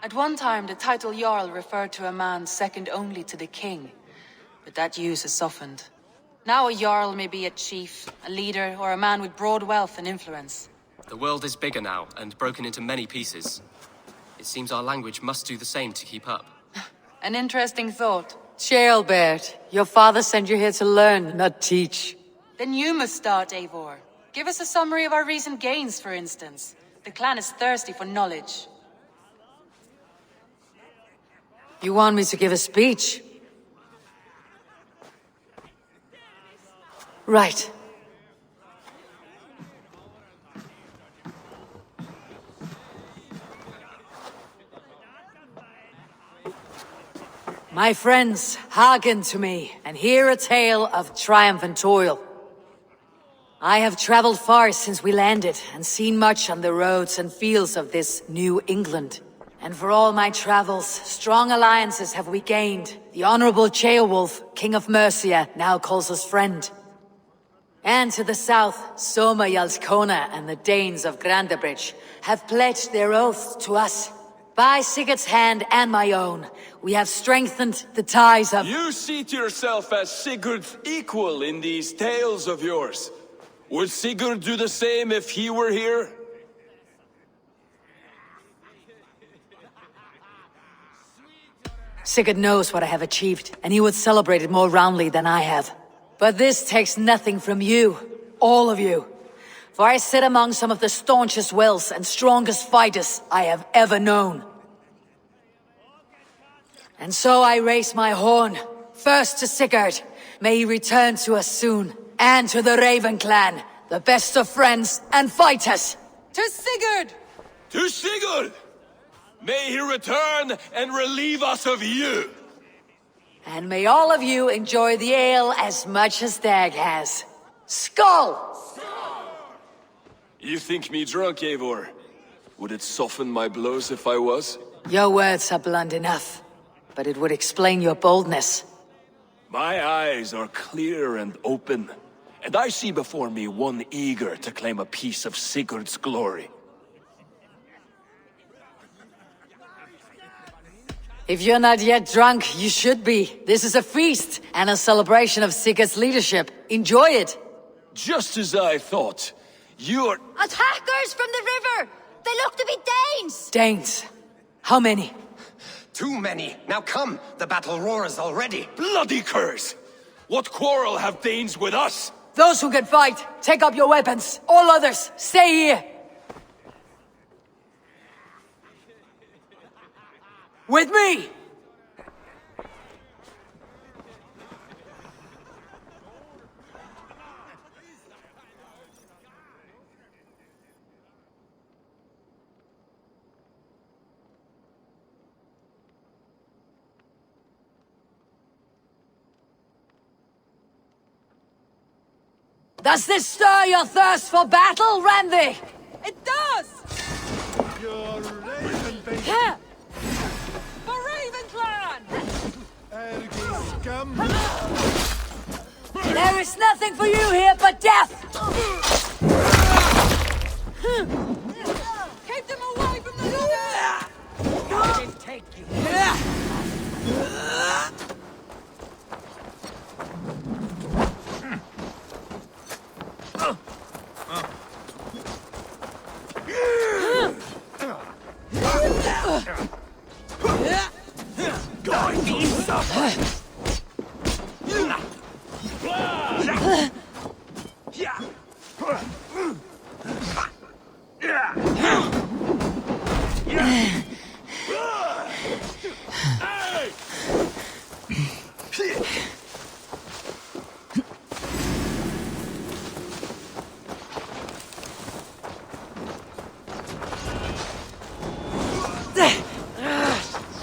At one time, the title Jarl referred to a man second only to the king. But that use has softened. Now a Jarl may be a chief, a leader, or a man with broad wealth and influence. The world is bigger now, and broken into many pieces. It seems our language must do the same to keep up. An interesting thought. Charlbert, your father sent you here to learn, not teach. Then you must start, Eivor. Give us a summary of our recent gains, for instance. The clan is thirsty for knowledge. You want me to give a speech? Right. My friends, hearken to me, and hear a tale of triumph and toil. I have traveled far since we landed, and seen much on the roads and fields of this New England. And for all my travels, strong alliances have we gained. The Honorable Ceolwulf, King of Mercia, now calls us friend. And to the south, Soma Jarlskona and the Danes of Grandebridge have pledged their oaths to us. By Sigurd's hand and my own, we have strengthened the ties of— You seat yourself as Sigurd's equal in these tales of yours. Would Sigurd do the same if he were here? Sigurd knows what I have achieved, and he would celebrate it more roundly than I have. But this takes nothing from you, all of you. For I sit among some of the staunchest wills and strongest fighters I have ever known. And so I raise my horn, first to Sigurd, may he return to us soon, and to the Raven clan, the best of friends and fighters. To Sigurd! To Sigurd! May he return and relieve us of you! And may all of you enjoy the ale as much as Dag has. Skull! You think me drunk, Eivor? Would it soften my blows if I was? Your words are blunt enough, but it would explain your boldness. My eyes are clear and open, and I see before me one eager to claim a piece of Sigurd's glory. If you're not yet drunk, you should be. This is a feast and a celebration of Sigurd's leadership. Enjoy it. Just as I thought. You're— Attackers from the river! They look to be Danes! Danes. How many? Too many. Now come, the battle roars already. bloody curse! What quarrel have Danes with us? Those who can fight, take up your weapons. All others, stay here. With me! Does this stir your thirst for battle, Randy? It does! Your raven Here! For Raven Clan! ergi scum! There is nothing for you here but death! Keep them away from the river! Take you.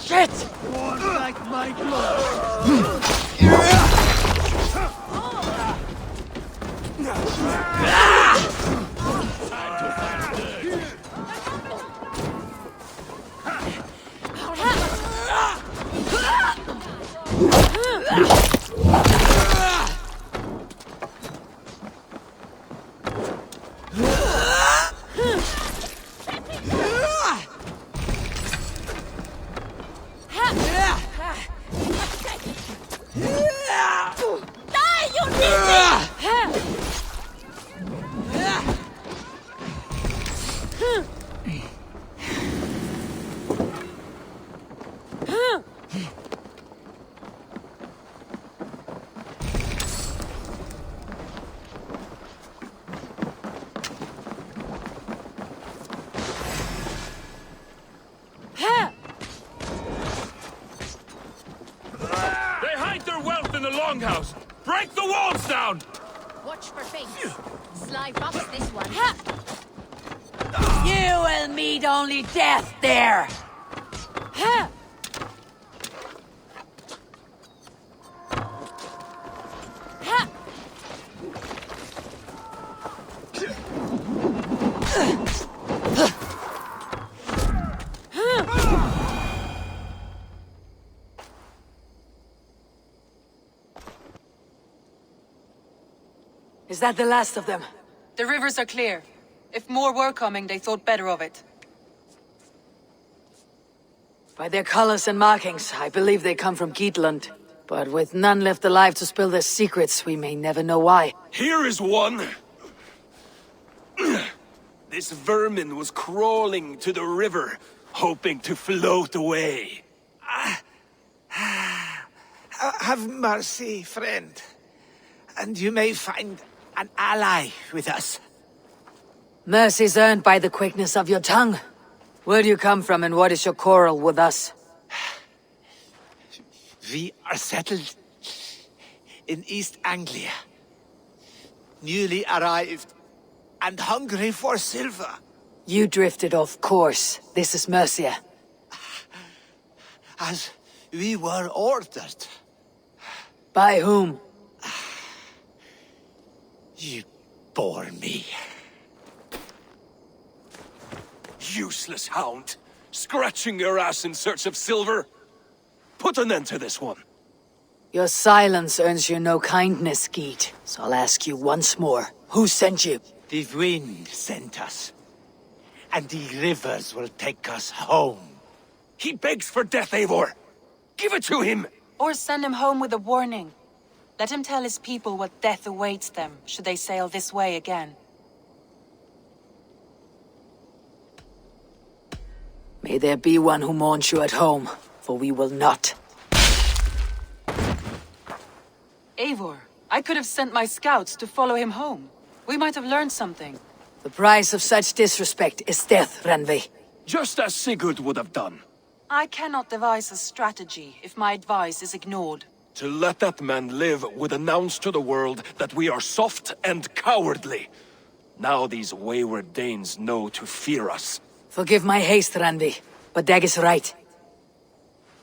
Shit! Won't like my blood! They hide their wealth in the longhouse! Break the walls down! Watch for face. Sly fox this one. You will meet only death there! Is that the last of them? The rivers are clear. If more were coming, they thought better of it. By their colors and markings, I believe they come from Geatland. But with none left alive to spill their secrets, we may never know why. Here is one! This vermin was crawling to the river, hoping to float away. Have mercy, friend. And you may find an ally with us. Mercy's earned by the quickness of your tongue. Where do you come from and what is your quarrel with us? We are settled in East Anglia. Newly arrived and hungry for silver. You drifted off course. This is Mercia. As we were ordered. By whom? You bore me. Useless hound! Scratching your ass in search of silver! Put an end to this one! Your silence earns you no kindness, Geet. So I'll ask you once more. Who sent you? The wind sent us. And the rivers will take us home. He begs for death, Eivor! Give it to him! Or send him home with a warning. Let him tell his people what death awaits them, should they sail this way again. May there be one who mourns you at home, for we will not. Eivor, I could have sent my scouts to follow him home. We might have learned something. The price of such disrespect is death, Randvi. Just as Sigurd would have done. I cannot devise a strategy if my advice is ignored. To let that man live would announce to the world that we are soft and cowardly. Now these wayward Danes know to fear us. Forgive my haste, Randvi, but Dag is right.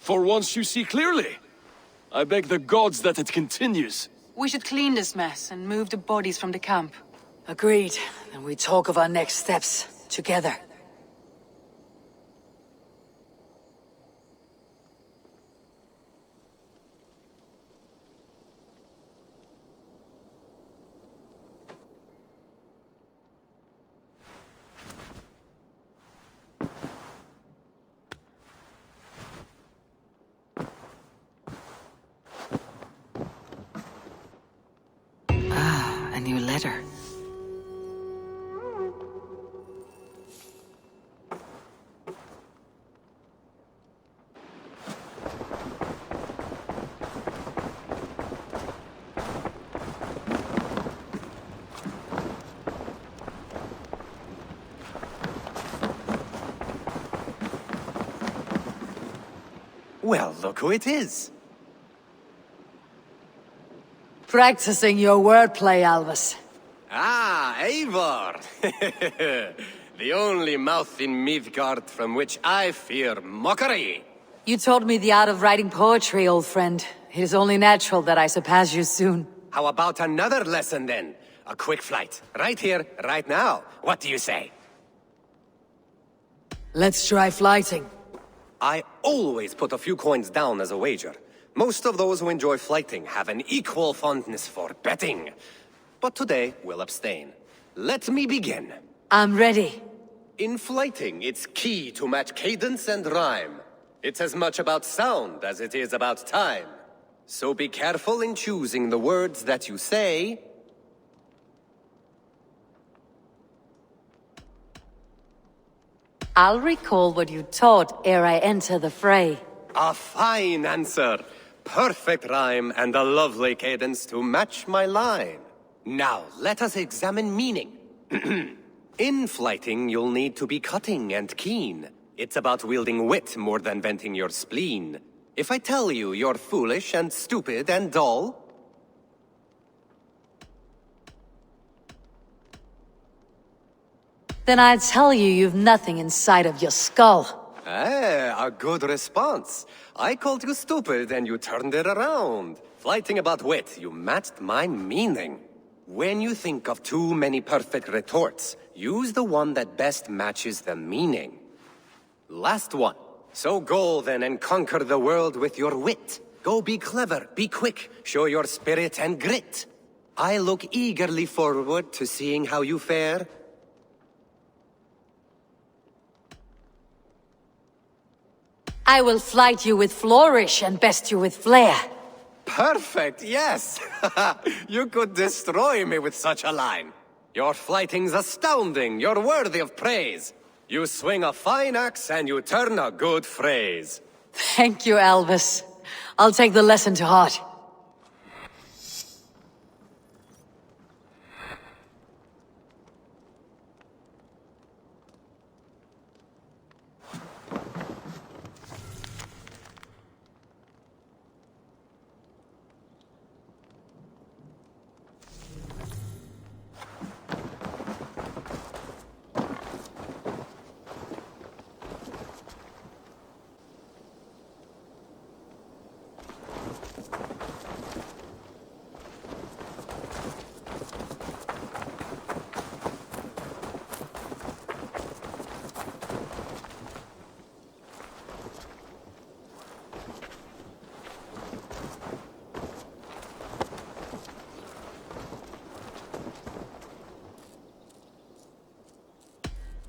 For once you see clearly. I beg the gods that it continues. We should clean this mess and move the bodies from the camp. Agreed. Then we talk of our next steps, together. A new letter. Well, look who it is. Practicing your wordplay, Alvis. Ah, Eivor! The only mouth in Midgard from which I fear mockery. You taught me the art of writing poetry, old friend. It is only natural that I surpass you soon. How about another lesson then? A quick flight. Right here, right now. What do you say? Let's try flighting. I always put a few coins down as a wager. Most of those who enjoy flighting have an equal fondness for betting. But today, we'll abstain. Let me begin. I'm ready. In flighting, it's key to match cadence and rhyme. It's as much about sound as it is about time. So be careful in choosing the words that you say. I'll recall what you taught ere I enter the fray. A fine answer. Perfect rhyme and a lovely cadence to match my line. Now, let us examine meaning. In flighting, you'll need to be cutting and keen. It's about wielding wit more than venting your spleen. If I tell you you're foolish and stupid and dull, Then I'd tell you you've nothing inside of your skull. a good response. I called you stupid and you turned it around. Flighting about wit, you matched my meaning. When you think of too many perfect retorts, use the one that best matches the meaning. Last one. So go then and conquer the world with your wit. Go be clever, be quick, show your spirit and grit. I look eagerly forward to seeing how you fare. I will flight you with flourish and best you with flair. Perfect, yes! You could destroy me with such a line. Your flighting's astounding, you're worthy of praise. You swing a fine axe and you turn a good phrase. Thank you, Elvis. I'll take the lesson to heart.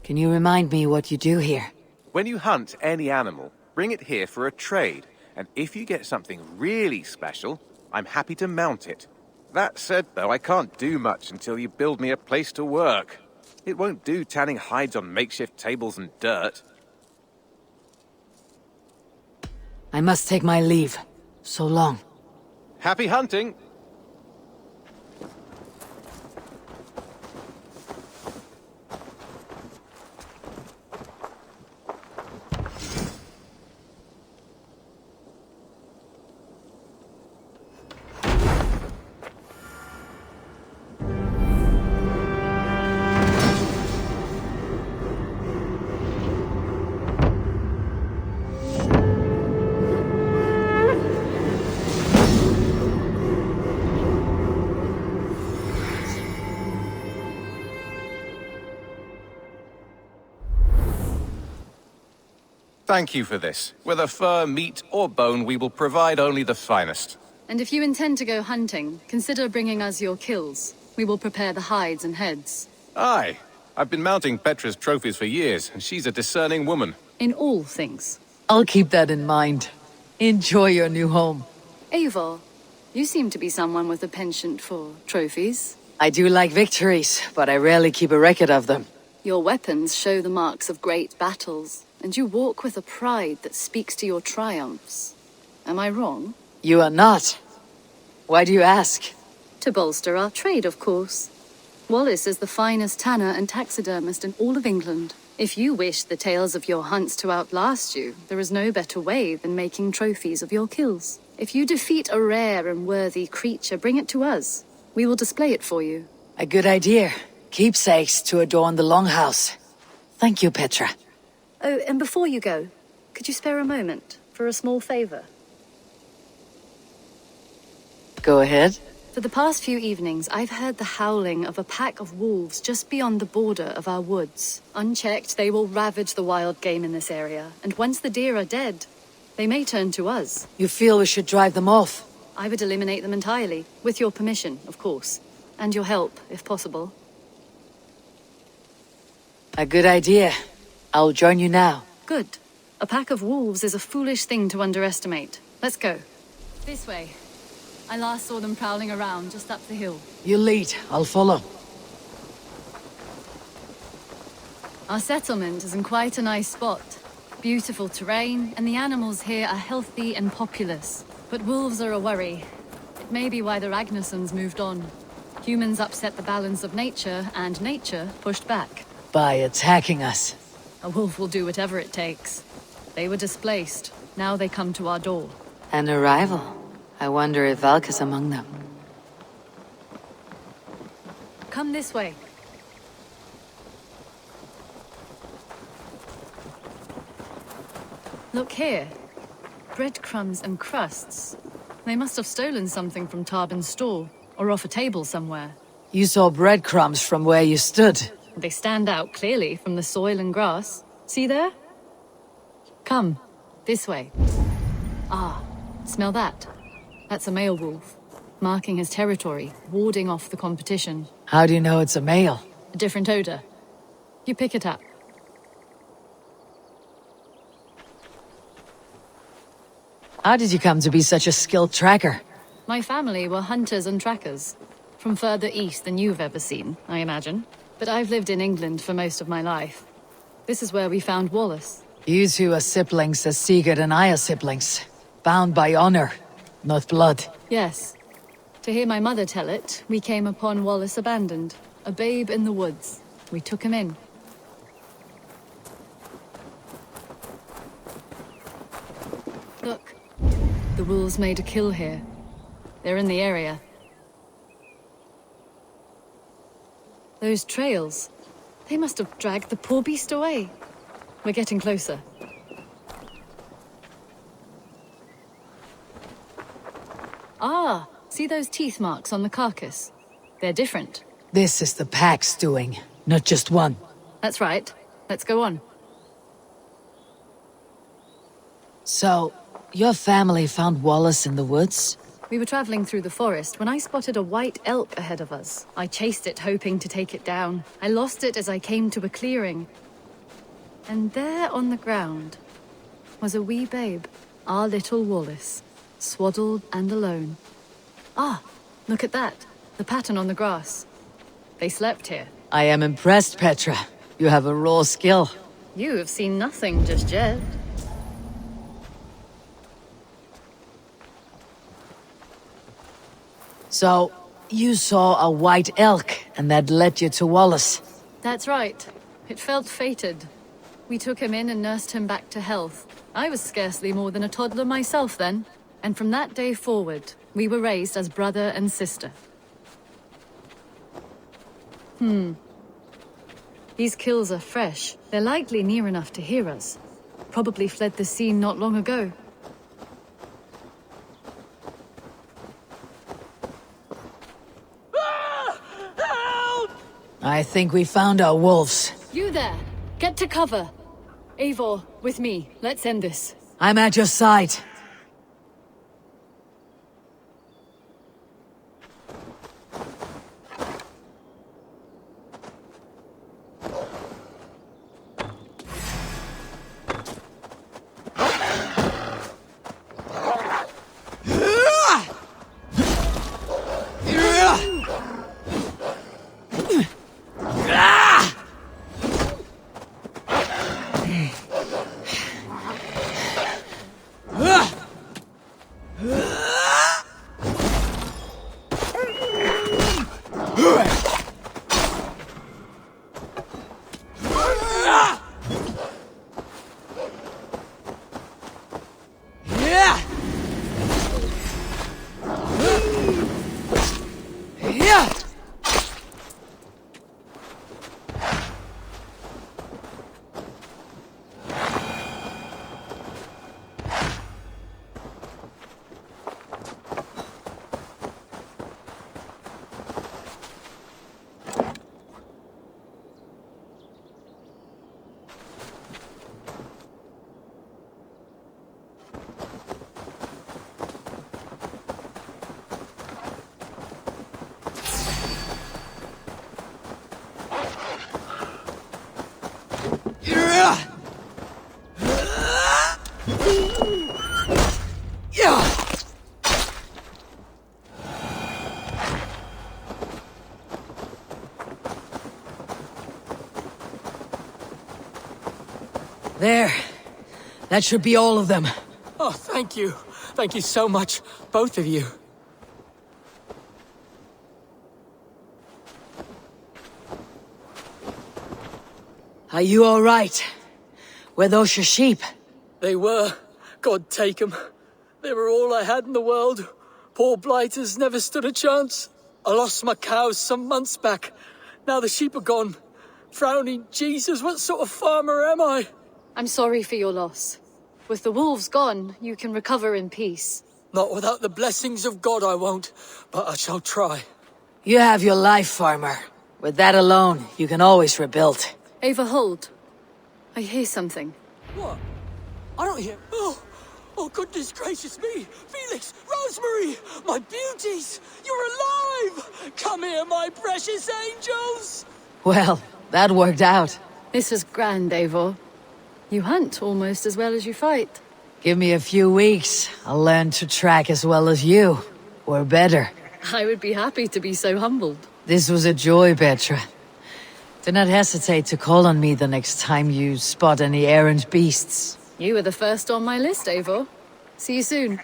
Can you remind me what you do here? When you hunt any animal, bring it here for a trade, and if you get something really special, I'm happy to mount it. That said, though, I can't do much until you build me a place to work. It won't do tanning hides on makeshift tables and dirt. I must take my leave. So long. Happy hunting! Thank you for this. Whether fur, meat, or bone, we will provide only the finest. And if you intend to go hunting, consider bringing us your kills. We will prepare the hides and heads. Aye. I've been mounting Petra's trophies for years, and she's a discerning woman. In all things. I'll keep that in mind. Enjoy your new home. Eivor, you seem to be someone with a penchant for trophies. I do like victories, but I rarely keep a record of them. Your weapons show the marks of great battles, and you walk with a pride that speaks to your triumphs. Am I wrong? You are not. Why do you ask? To bolster our trade, of course. Wallace is the finest tanner and taxidermist in all of England. If you wish the tales of your hunts to outlast you, there is no better way than making trophies of your kills. If you defeat a rare and worthy creature, bring it to us. We will display it for you. A good idea. Keepsakes to adorn the longhouse. Thank you, Petra. Oh, and before you go, could you spare a moment for a small favor? Go ahead. For the past few evenings, I've heard the howling of a pack of wolves just beyond the border of our woods. Unchecked, they will ravage the wild game in this area, and once the deer are dead, they may turn to us. You feel we should drive them off? I would eliminate them entirely, with your permission, of course, and your help, if possible. A good idea. I'll join you now. Good. A pack of wolves is a foolish thing to underestimate. Let's go. This way. I last saw them prowling around just up the hill. You lead. I'll follow. Our settlement is in quite a nice spot. Beautiful terrain, and the animals here are healthy and populous. But wolves are a worry. It may be why the Ragnarsons moved on. Humans upset the balance of nature, and nature pushed back. By attacking us. A wolf will do whatever it takes. They were displaced. Now they come to our door. An arrival. I wonder if Valka's among them. Come this way. Look here. Breadcrumbs and crusts. They must have stolen something from Tarbin's store, or off a table somewhere. You saw breadcrumbs from where you stood. They stand out clearly from the soil and grass. See there? Come, this way. Ah, smell that? That's a male wolf, marking his territory, warding off the competition. How do you know it's a male? A different odor. You pick it up. How did you come to be such a skilled tracker? My family were hunters and trackers. From further east than you've ever seen, I imagine. But I've lived in England for most of my life. This is where we found Wallace. You two are siblings as Sigurd and I are siblings. Bound by honor, not blood. Yes. To hear my mother tell it, we came upon Wallace abandoned. A babe in the woods. We took him in. Look. The wolves made a kill here. They're in the area. Those trails. They must have dragged the poor beast away. We're getting closer. Ah, see those teeth marks on the carcass? They're different. This is the pack's doing, not just one. That's right. Let's go on. So, your family found Wallace in the woods? We were traveling through the forest when I spotted a white elk ahead of us. I chased it, hoping to take it down. I lost it as I came to a clearing. And there on the ground was a wee babe, our little Wallace, swaddled and alone. Ah, look at that. The pattern on the grass. They slept here. I am impressed, Petra. You have a raw skill. You have seen nothing just yet. So, you saw a white elk, and that led you to Wallace. That's right. It felt fated. We took him in and nursed him back to health. I was scarcely more than a toddler myself then. And from that day forward, we were raised as brother and sister. These kills are fresh. They're likely near enough to hear us. Probably fled the scene not long ago. I think we found our wolves. You there! Get to cover! Eivor, with me. Let's end this. I'm at your side. That should be all of them. Oh, thank you. Thank you so much, both of you. Are you all right? Were those your sheep? They were. God take 'em. They were all I had in the world. Poor blighters never stood a chance. I lost my cows some months back. Now the sheep are gone. Frowning Jesus, what sort of farmer am I? I'm sorry for your loss. With the wolves gone, you can recover in peace. Not without the blessings of God I won't, but I shall try. You have your life, farmer. With that alone, you can always rebuild. Eivor, hold. I hear something. What? I don't hear... Oh, goodness gracious me! Felix! Rosemary! My beauties! You're alive! Come here, my precious angels! Well, that worked out. This is grand, Eivor. You hunt almost as well as you fight. Give me a few weeks. I'll learn to track as well as you. Or better. I would be happy to be so humbled. This was a joy, Petra. Do not hesitate to call on me the next time you spot any errant beasts. You were the first on my list, Eivor. See you soon.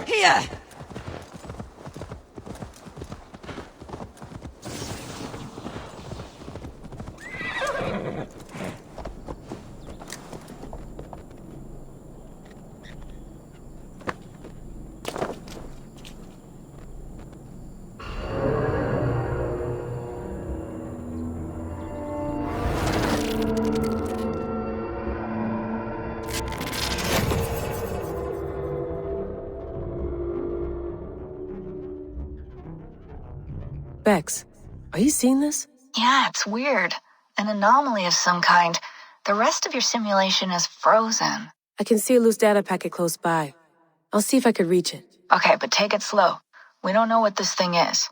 Here! Bex, are you seeing this? Yeah, it's weird. An anomaly of some kind. The rest of your simulation is frozen. I can see a loose data packet close by. I'll see if I could reach it. Okay, but take it slow. We don't know what this thing is.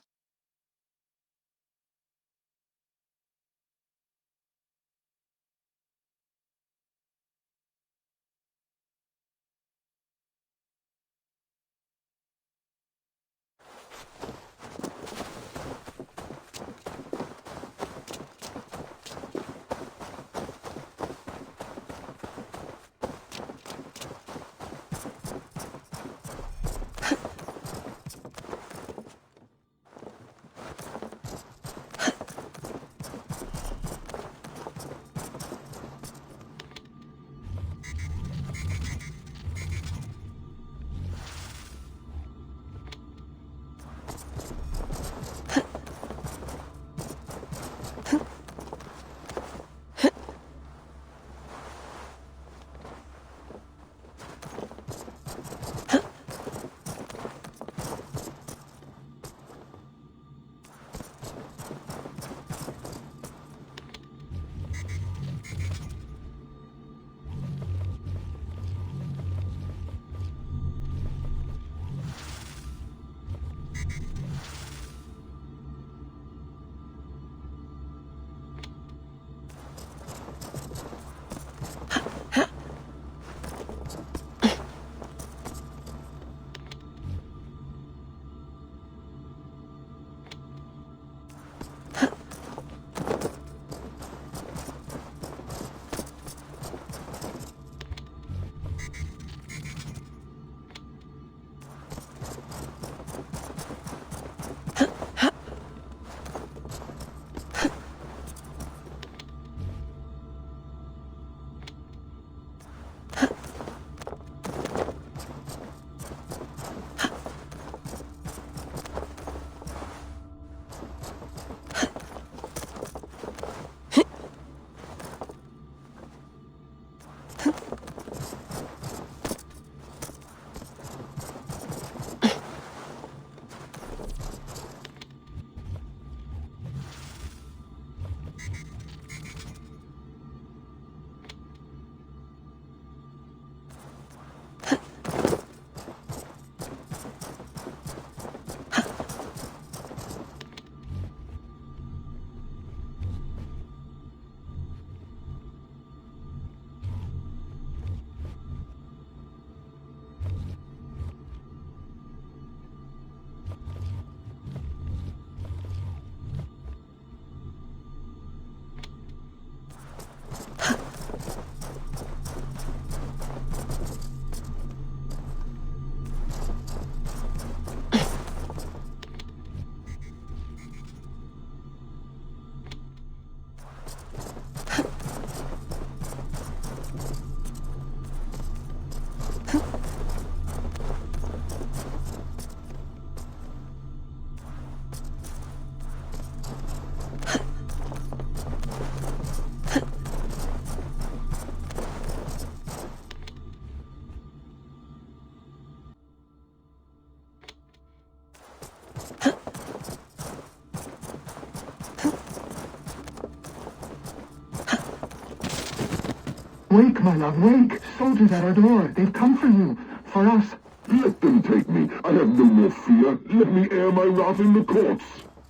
Wake, my love, wake! Soldiers at our door. They've come for you. For us. Let them take me. I have no more fear. Let me air my wrath in the courts.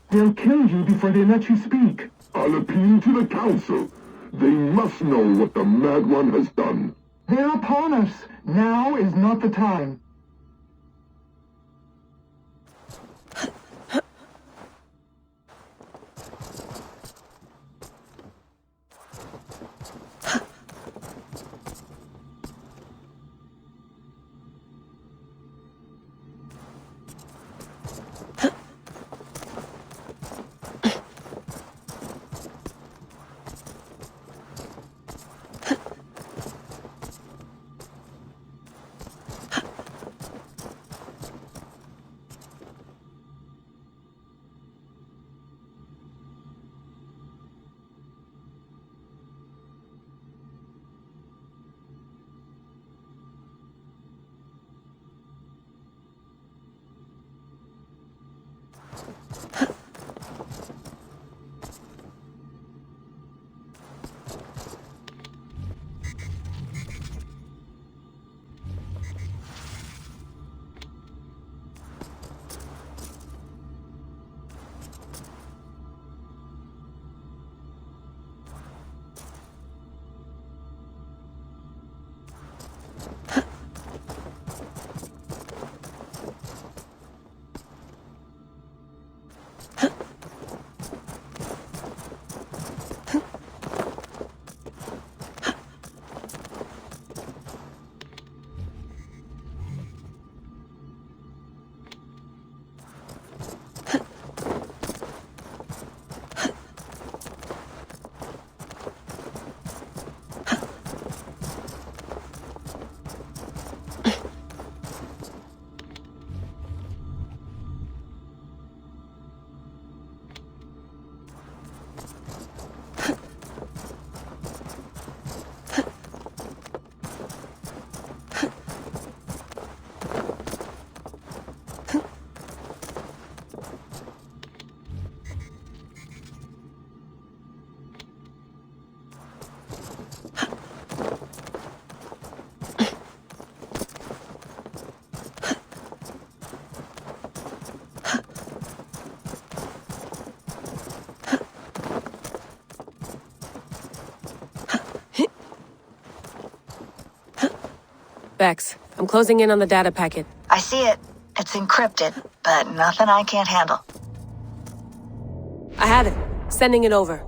They'll kill you before they let you speak. I'll appeal to the council. They must know what the Mad One has done. They're upon us. Now is not the time. Bex, I'm closing in on the data packet. I see it. It's encrypted, but nothing I can't handle. I have it. Sending it over.